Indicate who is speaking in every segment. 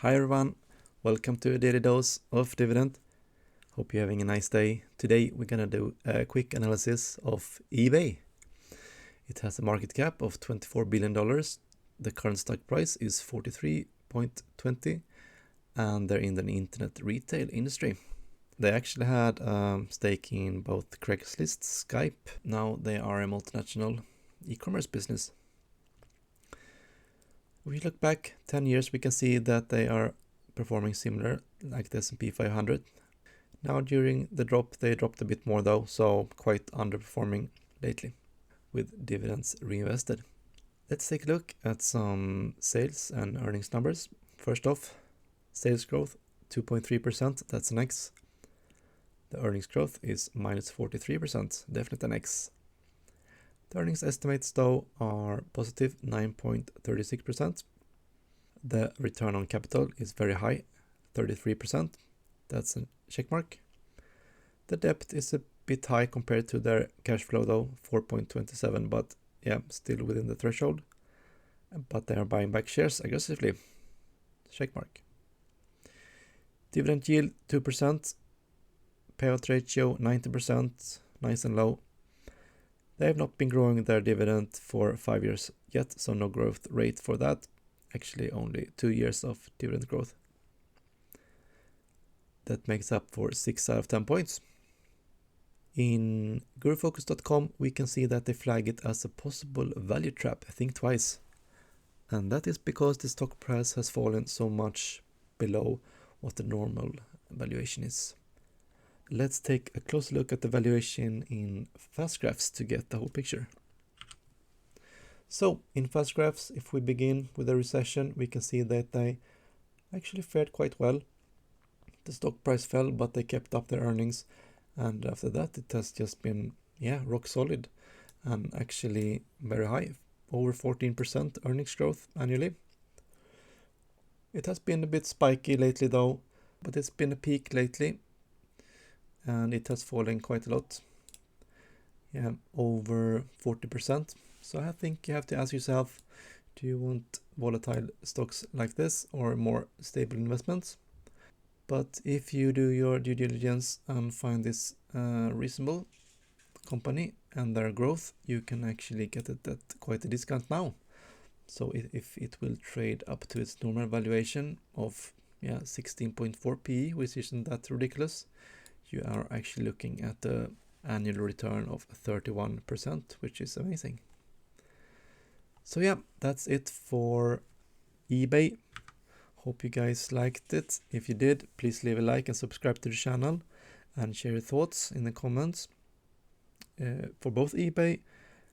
Speaker 1: Hi everyone, welcome to a daily dose of dividend. Hope you're having a nice day. Today we're gonna do a quick analysis of eBay. It has a market cap of $24 billion. The current stock price is 43.20 and they're in the internet retail industry. They actually had a stake in both Craigslist, Skype. Now they are a multinational e-commerce business. If we look back 10 years, we can see that they are performing similar like the S&P 500. Now during the drop, they dropped a bit more though, so quite underperforming lately with dividends reinvested. Let's take a look at some sales and earnings numbers. First off, sales growth 2.3%, that's an X. The earnings growth is minus 43%, definitely an X. The earnings estimates though are positive 9.36%. The return on capital is very high, 33%. That's a check mark. The debt is a bit high compared to their cash flow though, 4.27, but yeah, still within the threshold. But they are buying back shares aggressively. Check mark. Dividend yield 2%. Payout ratio 90%, nice and low. They have not been growing their dividend for 5 years yet, so no growth rate for that. Actually only 2 years of dividend growth. That makes up for 6 out of 10 points. In gurufocus.com we can see that they flag it as a possible value trap, think twice. And that is because the stock price has fallen so much below what the normal valuation is. Let's take a close look at the valuation in fast graphs to get the whole picture. So in fast graphs, if we begin with a recession, we can see that they actually fared quite well. The stock price fell, but they kept up their earnings. And after that, it has just been, rock solid and actually very high, over 14% earnings growth annually. It has been a bit spiky lately though, but it's been a peak lately. And it has fallen quite a lot, over 40%. So I think you have to ask yourself, do you want volatile stocks like this or more stable investments? But if you do your due diligence and find this reasonable company and their growth, you can actually get it at quite a discount now. So if it will trade up to its normal valuation of 16.4 PE, which isn't that ridiculous, you are actually looking at the annual return of 31%, which is amazing. So that's it for eBay. Hope you guys liked it. If you did, please leave a like and subscribe to the channel and share your thoughts in the comments for both eBay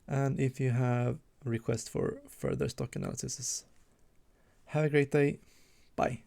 Speaker 1: and if you have requests for further stock analysis. Have a great day. Bye.